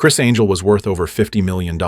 Criss Angel was worth over $50 million.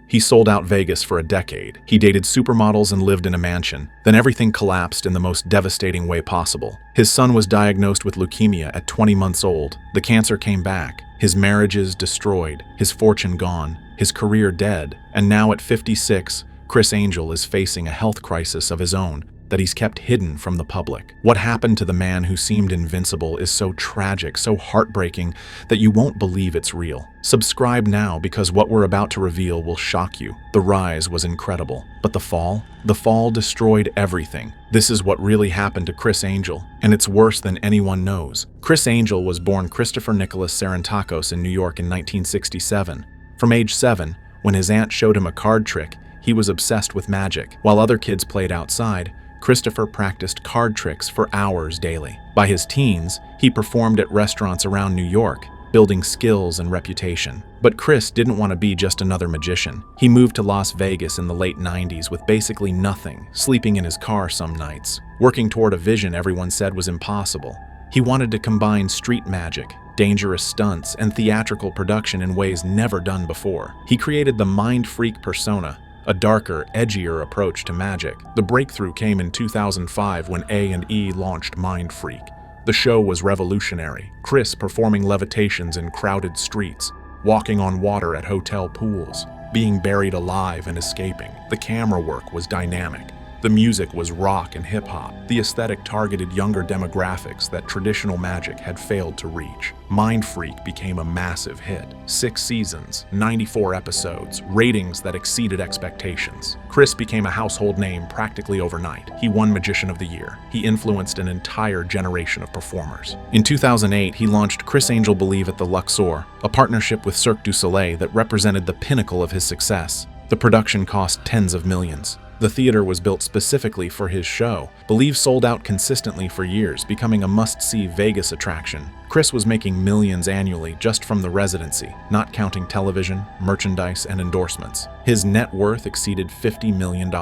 He sold out Vegas for a decade. He dated supermodels and lived in a mansion. Then everything collapsed in the most devastating way possible. His son was diagnosed with leukemia at 20 months old. The cancer came back. His marriages destroyed, his fortune gone, his career dead. And now at 56, Criss Angel is facing a health crisis of his own that he's kept hidden from the public. What happened to the man who seemed invincible is so tragic, so heartbreaking, that you won't believe it's real. Subscribe now, because what we're about to reveal will shock you. The rise was incredible, but the fall? The fall destroyed everything. This is what really happened to Criss Angel, and it's worse than anyone knows. Criss Angel was born Christopher Nicholas Sarantakos in New York in 1967. From age 7, when his aunt showed him a card trick, he was obsessed with magic. While other kids played outside, Christopher practiced card tricks for hours daily. By his teens, he performed at restaurants around New York, building skills and reputation. But Criss didn't want to be just another magician. He moved to Las Vegas in the late 90s with basically nothing, sleeping in his car some nights, working toward a vision everyone said was impossible. He wanted to combine street magic, dangerous stunts, and theatrical production in ways never done before. He created the mind freak persona, a darker, edgier approach to magic. The breakthrough came in 2005 when A&E launched Mind Freak. The show was revolutionary. Criss performing levitations in crowded streets, walking on water at hotel pools, being buried alive and escaping. The camera work was dynamic. The music was rock and hip-hop. The aesthetic targeted younger demographics that traditional magic had failed to reach. Mind Freak became a massive hit. 6 seasons, 94 episodes, ratings that exceeded expectations. Criss became a household name practically overnight. He won Magician of the Year. He influenced an entire generation of performers. In 2008, he launched Criss Angel Believe at the Luxor, a partnership with Cirque du Soleil that represented the pinnacle of his success. The production cost tens of millions. The theater was built specifically for his show. Believe sold out consistently for years, becoming a must-see Vegas attraction. Criss was making millions annually just from the residency, not counting television, merchandise, and endorsements. His net worth exceeded $50 million.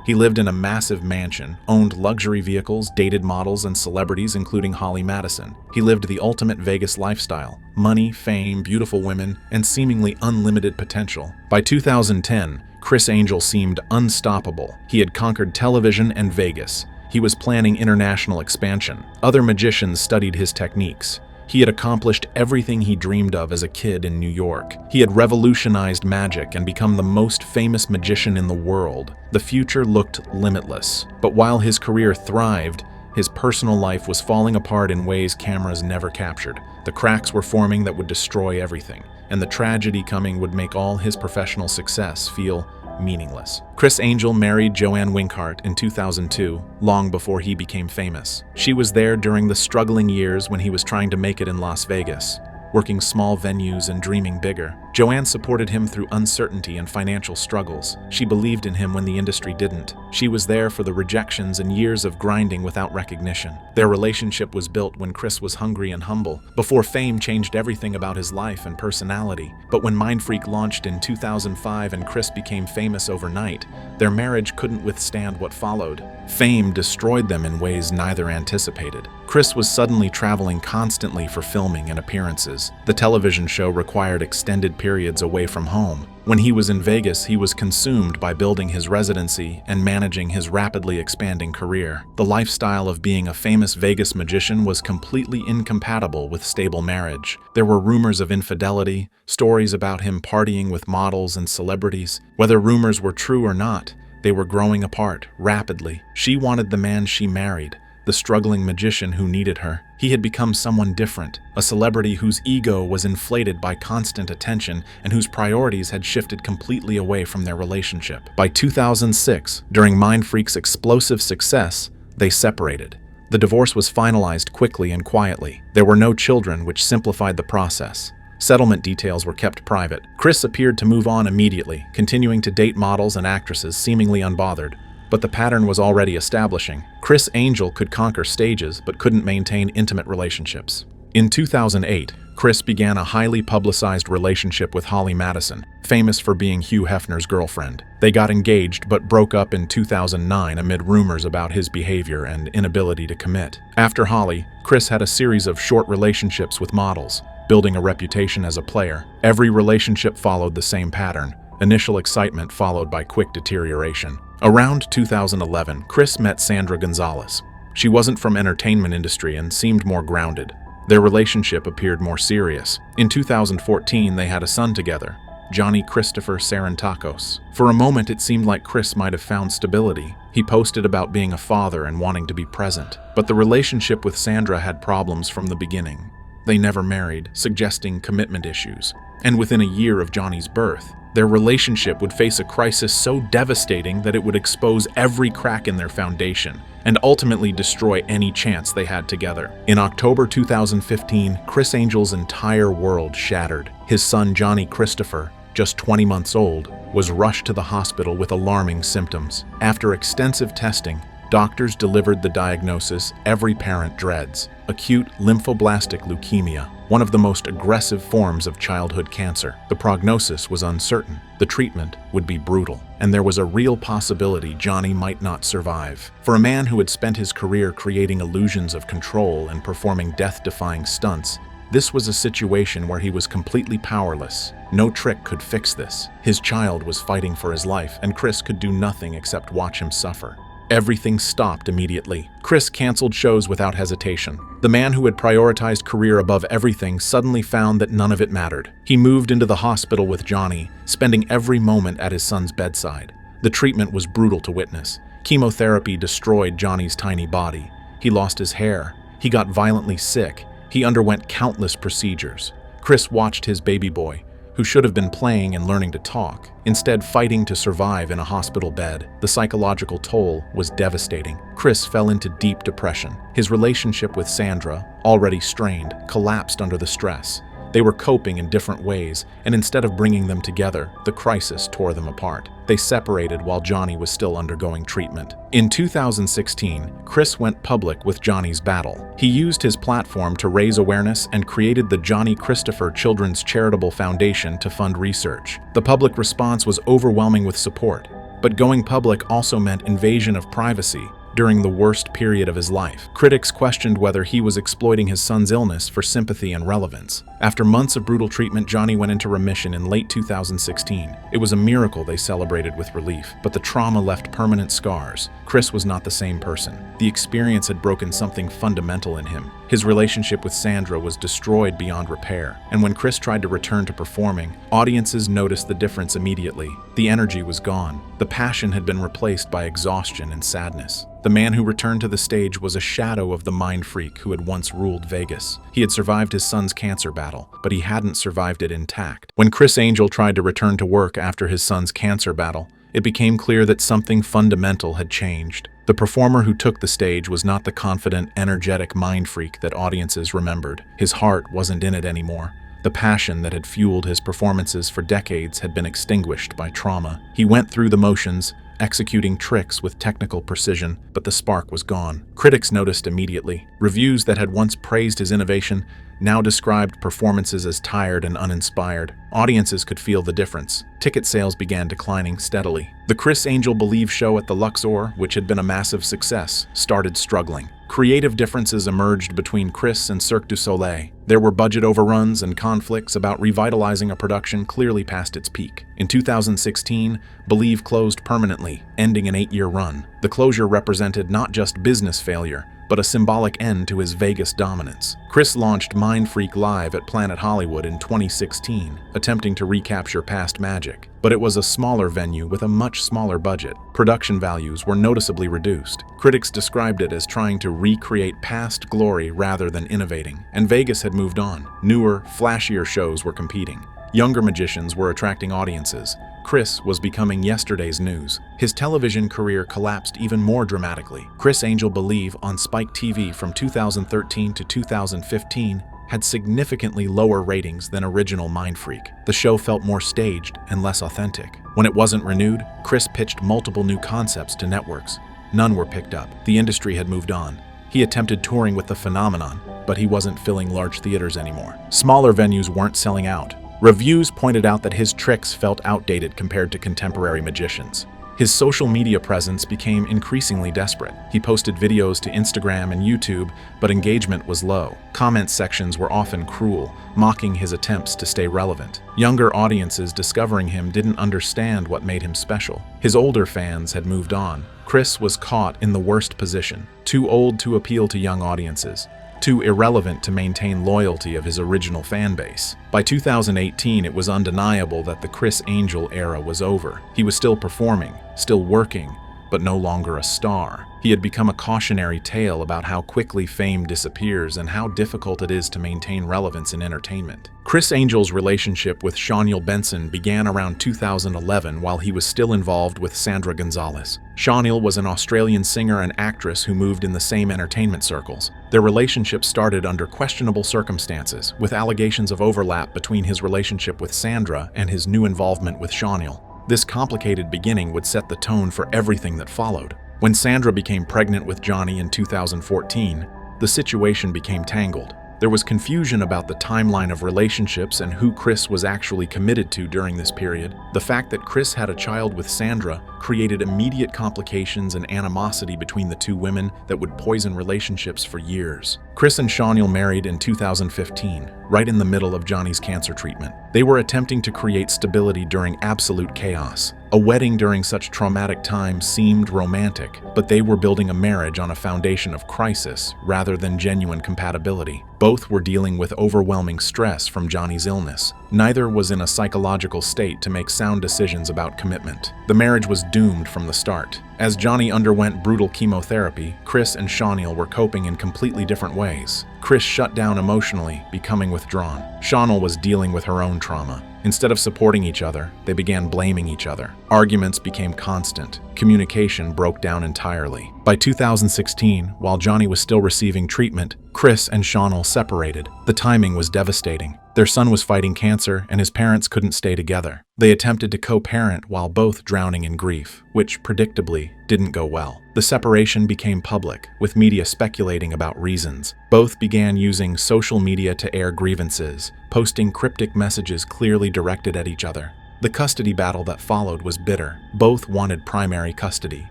He lived in a massive mansion, owned luxury vehicles, dated models, and celebrities including Holly Madison. He lived the ultimate Vegas lifestyle: money, fame, beautiful women, and seemingly unlimited potential. By 2010, Criss Angel seemed unstoppable. He had conquered television and Vegas. He was planning international expansion. Other magicians studied his techniques. He had accomplished everything he dreamed of as a kid in New York. He had revolutionized magic and become the most famous magician in the world. The future looked limitless. But while his career thrived, his personal life was falling apart in ways cameras never captured. The cracks were forming that would destroy everything, and the tragedy coming would make all his professional success feel meaningless. Criss Angel married Joanne Winkhart in 2002, long before he became famous. She was there during the struggling years when he was trying to make it in Las Vegas, working small venues and dreaming bigger. Joanne supported him through uncertainty and financial struggles. She believed in him when the industry didn't. She was there for the rejections and years of grinding without recognition. Their relationship was built when Criss was hungry and humble, before fame changed everything about his life and personality. But when Mind Freak launched in 2005 and Criss became famous overnight, their marriage couldn't withstand what followed. Fame destroyed them in ways neither anticipated. Criss was suddenly traveling constantly for filming and appearances. The television show required extended periods away from home. When he was in Vegas, he was consumed by building his residency and managing his rapidly expanding career. The lifestyle of being a famous Vegas magician was completely incompatible with stable marriage. There were rumors of infidelity, stories about him partying with models and celebrities. Whether rumors were true or not, they were growing apart rapidly. She wanted the man she married, the struggling magician who needed her. He had become someone different, a celebrity whose ego was inflated by constant attention and whose priorities had shifted completely away from their relationship. By 2006, during Mind Freak's explosive success, they separated. The divorce was finalized quickly and quietly. There were no children, which simplified the process. Settlement details were kept private. Criss appeared to move on immediately, continuing to date models and actresses seemingly unbothered. But the pattern was already establishing. Criss Angel could conquer stages, but couldn't maintain intimate relationships. In 2008, Criss began a highly publicized relationship with Holly Madison, famous for being Hugh Hefner's girlfriend. They got engaged but broke up in 2009 amid rumors about his behavior and inability to commit. After Holly, Criss had a series of short relationships with models, building a reputation as a player. Every relationship followed the same pattern: initial excitement followed by quick deterioration. Around 2011, Criss met Sandra Gonzalez. She wasn't from entertainment industry and seemed more grounded. Their relationship appeared more serious. In 2014, they had a son together, Johnny Christopher Sarantakos. For a moment, it seemed like Criss might have found stability. He posted about being a father and wanting to be present. But the relationship with Sandra had problems from the beginning. They never married, suggesting commitment issues. And within a year of Johnny's birth, their relationship would face a crisis so devastating that it would expose every crack in their foundation and ultimately destroy any chance they had together. In October 2015, Criss Angel's entire world shattered. His son Johnny Christopher, just 20 months old, was rushed to the hospital with alarming symptoms. After extensive testing, doctors delivered the diagnosis every parent dreads: acute lymphoblastic leukemia, one of the most aggressive forms of childhood cancer. The prognosis was uncertain, the treatment would be brutal, and there was a real possibility Johnny might not survive. For a man who had spent his career creating illusions of control and performing death-defying stunts, this was a situation where he was completely powerless. No trick could fix this. His child was fighting for his life, and Criss could do nothing except watch him suffer. Everything stopped immediately. Criss canceled shows without hesitation. The man who had prioritized career above everything suddenly found that none of it mattered. He moved into the hospital with Johnny, spending every moment at his son's bedside. The treatment was brutal to witness. Chemotherapy destroyed Johnny's tiny body. He lost his hair. He got violently sick. He underwent countless procedures. Criss watched his baby boy, who should have been playing and learning to talk, instead fighting to survive in a hospital bed. The psychological toll was devastating. Criss fell into deep depression. His relationship with Sandra, already strained, collapsed under the stress. They were coping in different ways, and instead of bringing them together, the crisis tore them apart. They separated while Johnny was still undergoing treatment. In 2016, Criss went public with Johnny's battle. He used his platform to raise awareness and created the Johnny Christopher Children's Charitable Foundation to fund research. The public response was overwhelming with support, but going public also meant invasion of privacy. During the worst period of his life, critics questioned whether he was exploiting his son's illness for sympathy and relevance. After months of brutal treatment, Johnny went into remission in late 2016. It was a miracle they celebrated with relief, but the trauma left permanent scars. Criss was not the same person. The experience had broken something fundamental in him. His relationship with Sandra was destroyed beyond repair, and when Criss tried to return to performing, audiences noticed the difference immediately. The energy was gone. The passion had been replaced by exhaustion and sadness. The man who returned to the stage was a shadow of the mind freak who had once ruled Vegas. He had survived his son's cancer battle, but he hadn't survived it intact. When Criss Angel tried to return to work after his son's cancer battle, it became clear that something fundamental had changed. The performer who took the stage was not the confident, energetic mind freak that audiences remembered. His heart wasn't in it anymore. The passion that had fueled his performances for decades had been extinguished by trauma. He went through the motions, executing tricks with technical precision, but the spark was gone. Critics noticed immediately. Reviews that had once praised his innovation now described performances as tired and uninspired. Audiences could feel the difference. Ticket sales began declining steadily. The Criss Angel Believe show at the Luxor, which had been a massive success, started struggling. Creative differences emerged between Criss and Cirque du Soleil. There were budget overruns and conflicts about revitalizing a production clearly past its peak. In 2016, Believe closed permanently, ending an 8-year run. The closure represented not just business failure, but a symbolic end to his Vegas dominance. Criss launched Mind Freak Live at Planet Hollywood in 2016, attempting to recapture past magic. But it was a smaller venue with a much smaller budget. Production values were noticeably reduced. Critics described it as trying to recreate past glory rather than innovating. And Vegas had moved on. Newer, flashier shows were competing. Younger magicians were attracting audiences. Criss was becoming yesterday's news. His television career collapsed even more dramatically. Criss Angel Believe on Spike TV from 2013 to 2015 had significantly lower ratings than original Mind Freak. The show felt more staged and less authentic. When it wasn't renewed, Criss pitched multiple new concepts to networks. None were picked up. The industry had moved on. He attempted touring with the phenomenon, but he wasn't filling large theaters anymore. Smaller venues weren't selling out. Reviews pointed out that his tricks felt outdated compared to contemporary magicians. His social media presence became increasingly desperate. He posted videos to Instagram and YouTube, but engagement was low. Comment sections were often cruel, mocking his attempts to stay relevant. Younger audiences discovering him didn't understand what made him special. His older fans had moved on. Criss was caught in the worst position, too old to appeal to young audiences, too irrelevant to maintain loyalty of his original fan base. By 2018, it was undeniable that the Criss Angel era was over. He was still performing, still working, but no longer a star. He had become a cautionary tale about how quickly fame disappears and how difficult it is to maintain relevance in entertainment. Criss Angel's relationship with Shaunyl Benson began around 2011 while he was still involved with Sandra Gonzalez. Shaunyl was an Australian singer and actress who moved in the same entertainment circles. Their relationship started under questionable circumstances, with allegations of overlap between his relationship with Sandra and his new involvement with Shaunyl. This complicated beginning would set the tone for everything that followed. When Sandra became pregnant with Johnny in 2014, the situation became tangled. There was confusion about the timeline of relationships and who Criss was actually committed to during this period. The fact that Criss had a child with Sandra created immediate complications and animosity between the two women that would poison relationships for years. Criss and Shaunyl married in 2015, right in the middle of Johnny's cancer treatment. They were attempting to create stability during absolute chaos. A wedding during such traumatic times seemed romantic, but they were building a marriage on a foundation of crisis rather than genuine compatibility. Both were dealing with overwhelming stress from Johnny's illness. Neither was in a psychological state to make sound decisions about commitment. The marriage was doomed from the start. As Johnny underwent brutal chemotherapy, Criss and Shaunyl were coping in completely different ways. Criss shut down emotionally, becoming withdrawn. Shaunyl was dealing with her own trauma. Instead of supporting each other, they began blaming each other. Arguments became constant. Communication broke down entirely. By 2016, while Johnny was still receiving treatment, Criss and Shaunyl separated. The timing was devastating. Their son was fighting cancer, and his parents couldn't stay together. They attempted to co-parent while both drowning in grief, which predictably didn't go well. The separation became public, with media speculating about reasons. Both began using social media to air grievances, posting cryptic messages clearly directed at each other. The custody battle that followed was bitter. Both wanted primary custody.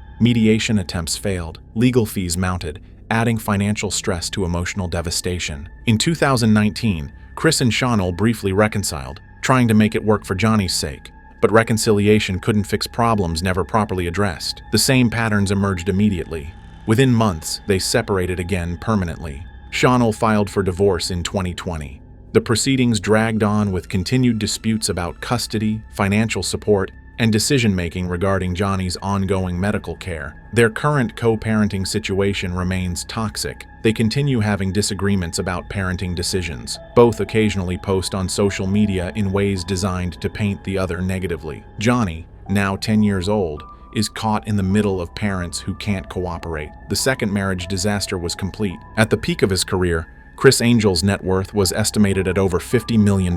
Mediation attempts failed. Legal fees mounted, adding financial stress to emotional devastation. In 2019, Criss and Shaunyl briefly reconciled, trying to make it work for Johnny's sake. But reconciliation couldn't fix problems never properly addressed. The same patterns emerged immediately. Within months, they separated again permanently. Shaunyl filed for divorce in 2020. The proceedings dragged on with continued disputes about custody, financial support, and decision-making regarding Johnny's ongoing medical care. Their current co-parenting situation remains toxic. They continue having disagreements about parenting decisions. Both occasionally post on social media in ways designed to paint the other negatively. Johnny, now 10 years old, is caught in the middle of parents who can't cooperate. The second marriage disaster was complete. At the peak of his career, Criss Angel's net worth was estimated at over $50 million.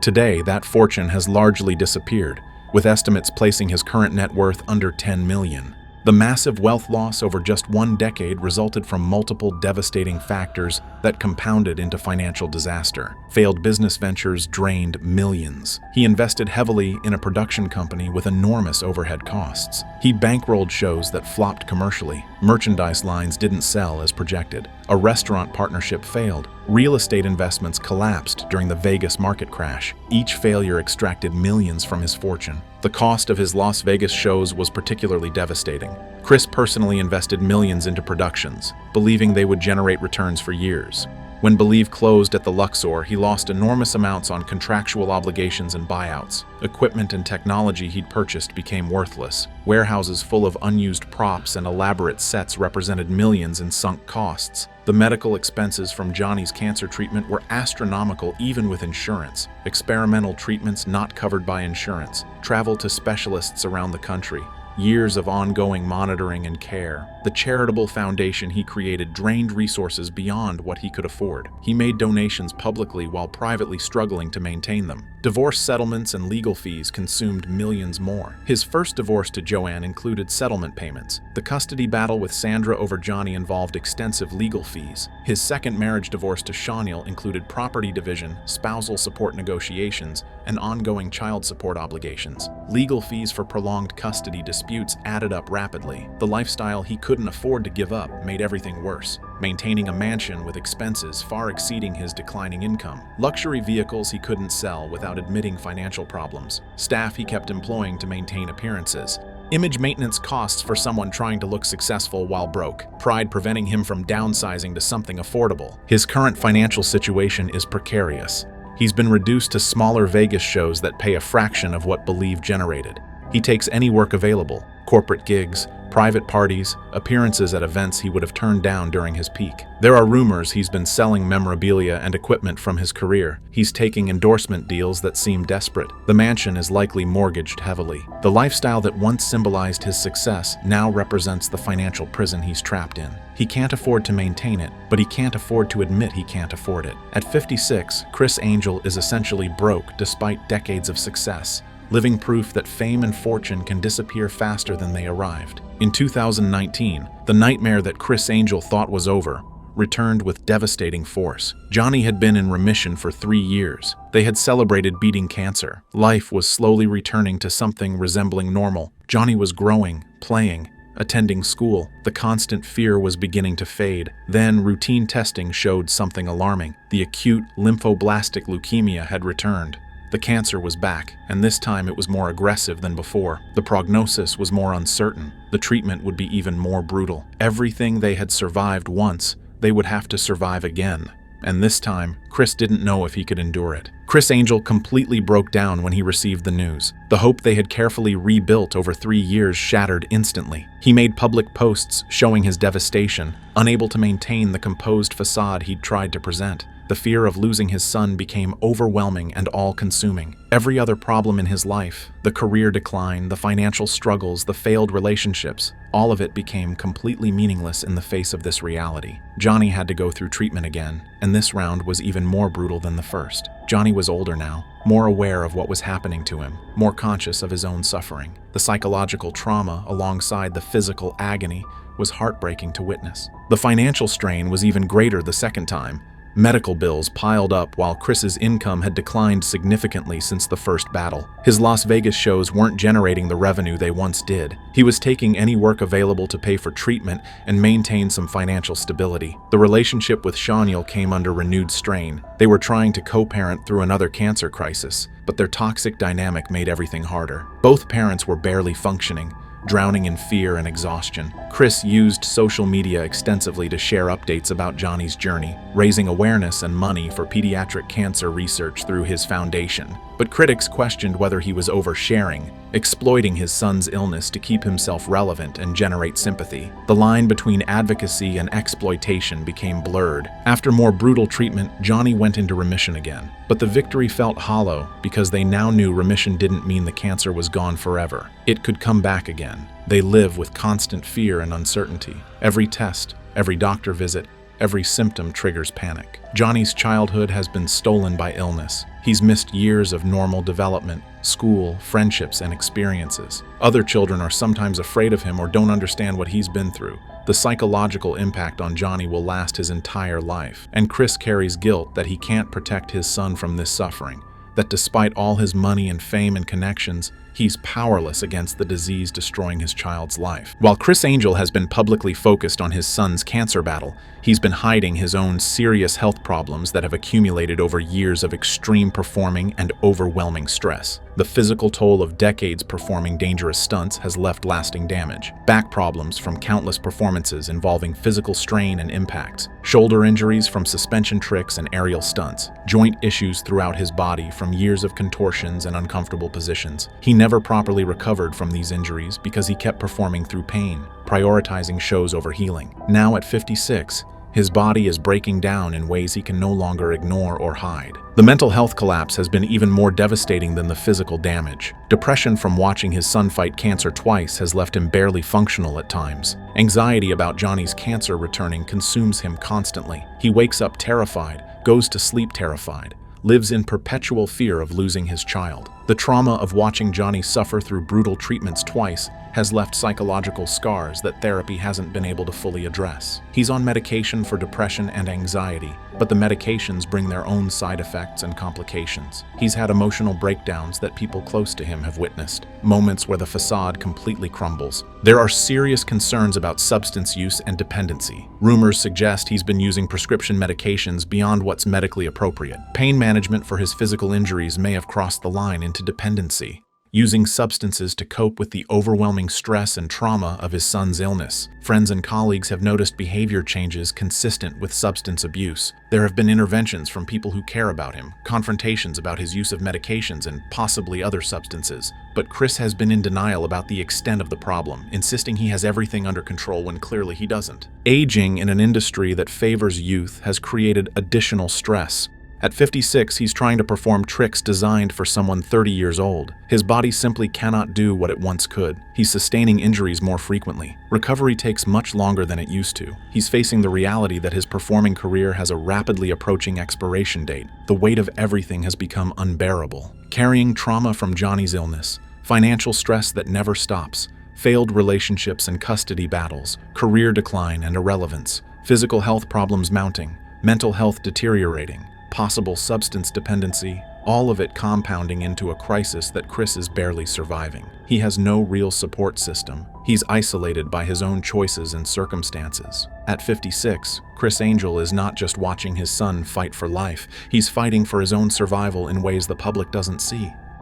Today, that fortune has largely disappeared, with estimates placing his current net worth under $10 million. The massive wealth loss over just one decade resulted from multiple devastating factors that compounded into financial disaster. Failed business ventures drained millions. He invested heavily in a production company with enormous overhead costs. He bankrolled shows that flopped commercially. Merchandise lines didn't sell as projected. A restaurant partnership failed. Real estate investments collapsed during the Vegas market crash. Each failure extracted millions from his fortune. The cost of his Las Vegas shows was particularly devastating. Criss personally invested millions into productions, believing they would generate returns for years. When Believe closed at the Luxor, he lost enormous amounts on contractual obligations and buyouts. Equipment and technology he'd purchased became worthless. Warehouses full of unused props and elaborate sets represented millions in sunk costs. The medical expenses from Johnny's cancer treatment were astronomical even with insurance. Experimental treatments not covered by insurance. Travel to specialists around the country. Years of ongoing monitoring and care. The charitable foundation he created drained resources beyond what he could afford. He made donations publicly while privately struggling to maintain them. Divorce settlements and legal fees consumed millions more. His first divorce to Joanne included settlement payments. The custody battle with Sandra over Johnny involved extensive legal fees. His second marriage divorce to Shaunyl included property division, spousal support negotiations, and ongoing child support obligations. Legal fees for prolonged custody disputes disputes added up rapidly. The lifestyle he couldn't afford to give up made everything worse, maintaining a mansion with expenses far exceeding his declining income, luxury vehicles he couldn't sell without admitting financial problems, staff he kept employing to maintain appearances, image maintenance costs for someone trying to look successful while broke, pride preventing him from downsizing to something affordable. His current financial situation is precarious. He's been reduced to smaller Vegas shows that pay a fraction of what Believe generated. He takes any work available, corporate gigs, private parties, appearances at events he would have turned down during his peak. There are rumors he's been selling memorabilia and equipment from his career. He's taking endorsement deals that seem desperate. The mansion is likely mortgaged heavily. The lifestyle that once symbolized his success now represents the financial prison he's trapped in. He can't afford to maintain it, but he can't afford to admit he can't afford it. At 56, Criss Angel is essentially broke despite decades of success, living proof that fame and fortune can disappear faster than they arrived. In 2019, the nightmare that Criss Angel thought was over returned with devastating force. Johnny had been in remission for 3 years. They had celebrated beating cancer. Life was slowly returning to something resembling normal. Johnny was growing, playing, attending school. The constant fear was beginning to fade. Then routine testing showed something alarming. The acute lymphoblastic leukemia had returned. The cancer was back, and this time it was more aggressive than before. The prognosis was more uncertain. The treatment would be even more brutal. Everything they had survived once, they would have to survive again. And this time, Criss didn't know if he could endure it. Criss Angel completely broke down when he received the news. The hope they had carefully rebuilt over 3 years shattered instantly. He made public posts showing his devastation, unable to maintain the composed facade he'd tried to present. The fear of losing his son became overwhelming and all-consuming. Every other problem in his life, the career decline, the financial struggles, the failed relationships, all of it became completely meaningless in the face of this reality. Johnny had to go through treatment again, and this round was even more brutal than the first. Johnny was older now, more aware of what was happening to him, more conscious of his own suffering. The psychological trauma, alongside the physical agony, was heartbreaking to witness. The financial strain was even greater the second time. Medical bills piled up while Criss's income had declined significantly since the first battle. His Las Vegas shows weren't generating the revenue they once did. He was taking any work available to pay for treatment and maintain some financial stability. The relationship with Shaniel came under renewed strain. They were trying to co-parent through another cancer crisis, but their toxic dynamic made everything harder. Both parents were barely functioning, drowning in fear and exhaustion. Criss used social media extensively to share updates about Johnny's journey, raising awareness and money for pediatric cancer research through his foundation. But critics questioned whether he was oversharing, exploiting his son's illness to keep himself relevant and generate sympathy. The line between advocacy and exploitation became blurred. After more brutal treatment, Johnny went into remission again. But the victory felt hollow because they now knew remission didn't mean the cancer was gone forever. It could come back again. They live with constant fear and uncertainty. Every test, every doctor visit, every symptom triggers panic. Johnny's childhood has been stolen by illness. He's missed years of normal development, school, friendships, and experiences. Other children are sometimes afraid of him or don't understand what he's been through. The psychological impact on Johnny will last his entire life, and Criss carries guilt that he can't protect his son from this suffering, that despite all his money and fame and connections, he's powerless against the disease destroying his child's life. While Criss Angel has been publicly focused on his son's cancer battle, he's been hiding his own serious health problems that have accumulated over years of extreme performing and overwhelming stress. The physical toll of decades performing dangerous stunts has left lasting damage. Back problems from countless performances involving physical strain and impacts. Shoulder injuries from suspension tricks and aerial stunts. Joint issues throughout his body from years of contortions and uncomfortable positions. He never properly recovered from these injuries because he kept performing through pain, prioritizing shows over healing. Now at 56, his body is breaking down in ways he can no longer ignore or hide. The mental health collapse has been even more devastating than the physical damage. Depression from watching his son fight cancer twice has left him barely functional at times. Anxiety about Johnny's cancer returning consumes him constantly. He wakes up terrified, goes to sleep terrified, lives in perpetual fear of losing his child. The trauma of watching Johnny suffer through brutal treatments twice has left psychological scars that therapy hasn't been able to fully address. He's on medication for depression and anxiety, but the medications bring their own side effects and complications. He's had emotional breakdowns that people close to him have witnessed, moments where the facade completely crumbles. There are serious concerns about substance use and dependency. Rumors suggest he's been using prescription medications beyond what's medically appropriate. Pain management for his physical injuries may have crossed the line into dependency, using substances to cope with the overwhelming stress and trauma of his son's illness. Friends and colleagues have noticed behavior changes consistent with substance abuse. There have been interventions from people who care about him, confrontations about his use of medications and possibly other substances. But Criss has been in denial about the extent of the problem, insisting he has everything under control when clearly he doesn't. Aging in an industry that favors youth has created additional stress. At 56, he's trying to perform tricks designed for someone 30 years old. His body simply cannot do what it once could. He's sustaining injuries more frequently. Recovery takes much longer than it used to. He's facing the reality that his performing career has a rapidly approaching expiration date. The weight of everything has become unbearable. Carrying trauma from Johnny's illness, financial stress that never stops, failed relationships and custody battles, career decline and irrelevance, physical health problems mounting, mental health deteriorating, possible substance dependency, all of it compounding into a crisis that Criss is barely surviving. He has no real support system. He's isolated by his own choices and circumstances. At 56, Criss Angel is not just watching his son fight for life, he's fighting for his own survival in ways the public doesn't see.